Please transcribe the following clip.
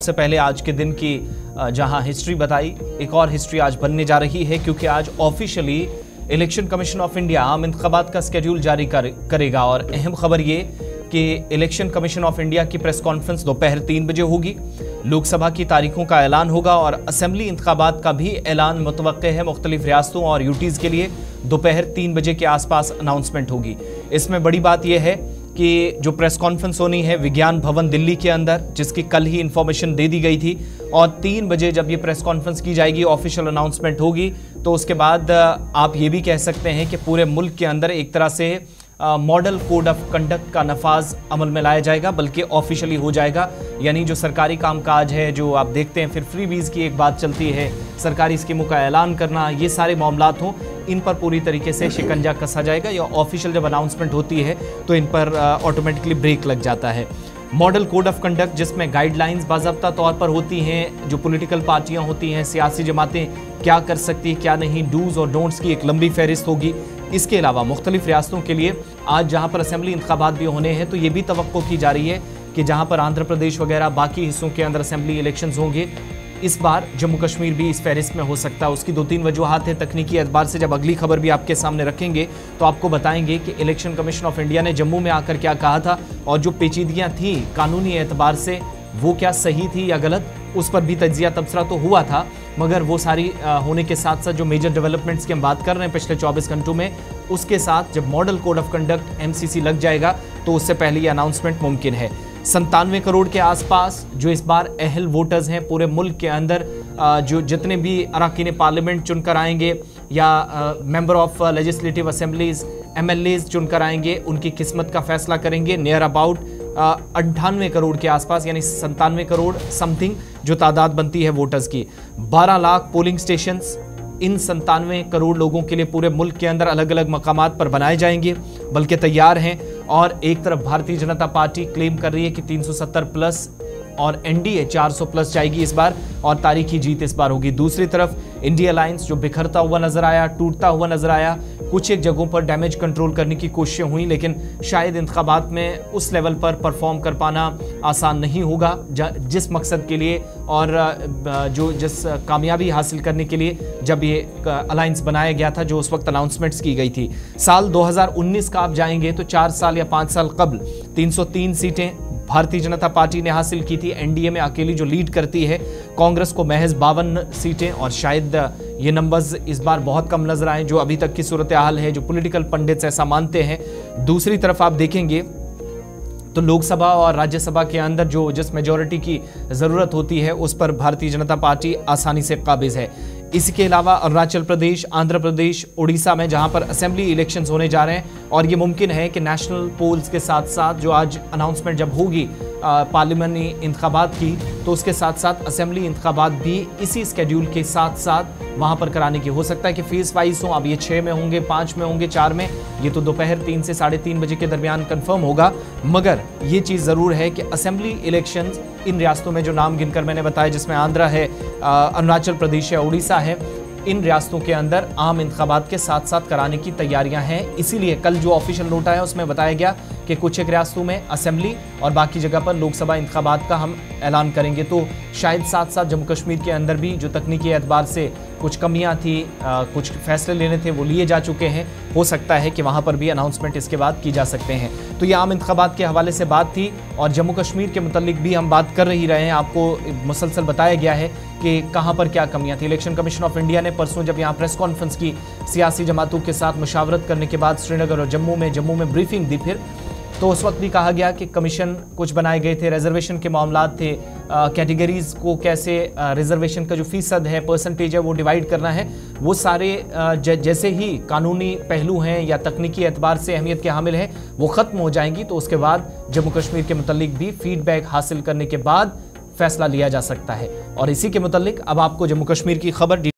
सबसे पहले आज के दिन की जहां हिस्ट्री बताई, एक और हिस्ट्री आज बनने जा रही है क्योंकि आज officially election commission of India आम इंतखाबात का स्केड्यूल जारी करेगा। और अहम खबर ये कि इलेक्शन कमीशन ऑफ इंडिया की प्रेस कॉन्फ्रेंस दोपहर 3 बजे होगी। लोकसभा की तारीखों का ऐलान होगा और असेंबली इंतखाबात का भी ऐलान मुतवक्के है। मुख्तलिफ रियासतों और यूटीज़ के लिए दोपहर 3 बजे के आसपास अनाउंसमेंट होगी। इसमें बड़ी बात यह है कि जो प्रेस कॉन्फ्रेंस होनी है विज्ञान भवन दिल्ली के अंदर, जिसकी कल ही इंफॉर्मेशन दे दी गई थी, और 3 बजे जब ये प्रेस कॉन्फ्रेंस की जाएगी, ऑफिशियल अनाउंसमेंट होगी, तो उसके बाद आप ये भी कह सकते हैं कि पूरे मुल्क के अंदर एक तरह से मॉडल कोड ऑफ कंडक्ट का नफाज अमल में लाया जाएगा, बल्कि ऑफिशियली हो जाएगा। यानी जो सरकारी कामकाज है, जो आप देखते हैं फिर फ्रीबीज की एक बात चलती है, सरकारी स्कीमों का ऐलान करना, ये सारे मामलात हों, इन पर पूरी तरीके से शिकंजा कसा जाएगा। या ऑफिशियल जब अनाउंसमेंट होती है तो इन पर ऑटोमेटिकली ब्रेक लग जाता है। मॉडल कोड ऑफ कंडक्ट जिसमें गाइडलाइंस बाज़ाब्ता तौर पर होती हैं, जो पॉलिटिकल पार्टियां होती हैं, सियासी जमातें क्या कर सकती हैं क्या नहीं, डूज और डोंट्स की एक लंबी फहरिस्त होगी। इसके अलावा मुख्तलिफ रियासतों के लिए आज जहां पर असेंबली इंतखाबात भी होने हैं, तो ये भी तवक्को की जा रही है कि जहां पर आंध्र प्रदेश वगैरह बाकी हिस्सों के अंदर असेंबली इलेक्शंस होंगे, इस बार जम्मू कश्मीर भी इस फहरिस्त में हो सकता है। उसकी 2-3 वजूहात है तकनीकी एतबार से। जब अगली खबर भी आपके सामने रखेंगे तो आपको बताएंगे कि इलेक्शन कमीशन ऑफ इंडिया ने जम्मू में आकर क्या कहा था, और जो पेचीदगियां थी कानूनी एतबार से वो क्या सही थी या गलत, उस पर भी तज्जिया तबसरा तो हुआ था। मगर वो सारी होने के साथ साथ जो मेजर डेवलपमेंट्स की हम बात कर रहे हैं पिछले 24 घंटों में, उसके साथ जब model code of conduct MCC लग जाएगा तो उससे पहले ये अनाउंसमेंट मुमकिन है। 97 करोड़ के आसपास जो इस बार अहल वोटर्स हैं पूरे मुल्क के अंदर, जो जितने भी अरकान पार्लियामेंट चुनकर आएंगे या member of legislative assemblies MLAs चुनकर आएंगे, उनकी किस्मत का फैसला करेंगे। नियर अबाउट 98 करोड़ के आसपास, यानी 97 करोड़ समथिंग जो तादाद बनती है वोटर्स की। 12 लाख पोलिंग स्टेशंस इन 97 करोड़ लोगों के लिए पूरे मुल्क के अंदर अलग अलग मकामात पर बनाए जाएंगे, बल्कि तैयार हैं। और एक तरफ भारतीय जनता पार्टी क्लेम कर रही है कि 370 प्लस और NDA 400 प्लस जाएगी इस बार, और तारीखी जीत इस बार होगी। दूसरी तरफ इंडिया अलायंस जो बिखरता हुआ नजर आया, टूटता हुआ नजर आया, कुछ एक जगहों पर डैमेज कंट्रोल करने की कोशिशें हुई, लेकिन शायद इंतखाबात में उस लेवल पर परफॉर्म कर पाना आसान नहीं होगा जिस मकसद के लिए और जिस कामयाबी हासिल करने के लिए जब ये अलायंस बनाया गया था, जो उस वक्त अनाउंसमेंट्स की गई थी। साल 2019 का आप जाएंगे तो 4 साल या 5 साल कबल 303 सीटें भारतीय जनता पार्टी ने हासिल की थी, NDA में अकेली जो लीड करती है। कांग्रेस को महज 52 सीटें, और शायद ये नंबर्स इस बार बहुत कम नजर आए, जो अभी तक की सूरत हाल है, जो पॉलिटिकल पंडित्स ऐसा मानते हैं। दूसरी तरफ आप देखेंगे तो लोकसभा और राज्यसभा के अंदर जिस मेजॉरिटी की ज़रूरत होती है, उस पर भारतीय जनता पार्टी आसानी से काबिज है। इसके अलावा अरुणाचल प्रदेश, आंध्र प्रदेश, उड़ीसा में जहां पर असेंबली इलेक्शंस होने जा रहे हैं, और ये मुमकिन है कि नेशनल पोल्स के साथ साथ जो आज अनाउंसमेंट जब होगी पार्लियामेंटी इंतखाबात की, तो उसके साथ साथ असेंबली इंतखाबात भी इसी स्केड्यूल के साथ साथ वहां पर कराने की हो सकता है कि फेज वाइज हो। अब ये 6 में होंगे, 5 में होंगे, 4 में, ये तो दोपहर 3 से 3:30 बजे के दरमियान कंफर्म होगा। मगर ये चीज़ ज़रूर है कि असेंबली इलेक्शंस इन रियासतों में जो नाम गिनकर मैंने बताया, जिसमें आंध्र है, अरुणाचल प्रदेश है, उड़ीसा है, इन रियासतों के अंदर आम इंतखाबात के साथ साथ कराने की तैयारियां हैं। इसीलिए कल जो ऑफिशियल नोट आया उसमें बताया गया कि कुछ एक रियासतों में असेंबली और बाकी जगह पर लोकसभा इंतखाबात का हम ऐलान करेंगे। तो शायद साथ साथ जम्मू कश्मीर के अंदर भी जो तकनीकी एतबार से कुछ कमियां थी, कुछ फैसले लेने थे, वो लिए जा चुके हैं। हो सकता है कि वहां पर भी अनाउंसमेंट इसके बाद की जा सकते हैं। तो ये आम इंतखाबात के हवाले से बात थी, और जम्मू कश्मीर के मुतालिक भी हम बात कर ही रहे हैं। आपको मुसलसल बताया गया है कि कहां पर क्या कमियां थी। इलेक्शन कमीशन ऑफ इंडिया ने परसों जब यहाँ प्रेस कॉन्फ्रेंस की, सियासी जमातों के साथ मुशावरत करने के बाद श्रीनगर और जम्मू में ब्रीफिंग दी, फिर तो उस वक्त भी कहा गया कि कमीशन कुछ बनाए गए थे, रिजर्वेशन के मामलात थे, कैटेगरीज को कैसे रिजर्वेशन का जो फीसद है, परसेंटेज है, वो डिवाइड करना है। वो सारे जैसे ही कानूनी पहलू हैं या तकनीकी एतबार से अहमियत के हामिल हैं, वो ख़त्म हो जाएंगी, तो उसके बाद जम्मू कश्मीर के मुतालिक भी फीडबैक हासिल करने के बाद फैसला लिया जा सकता है। और इसी के मुतालिक अब आपको जम्मू कश्मीर की खबर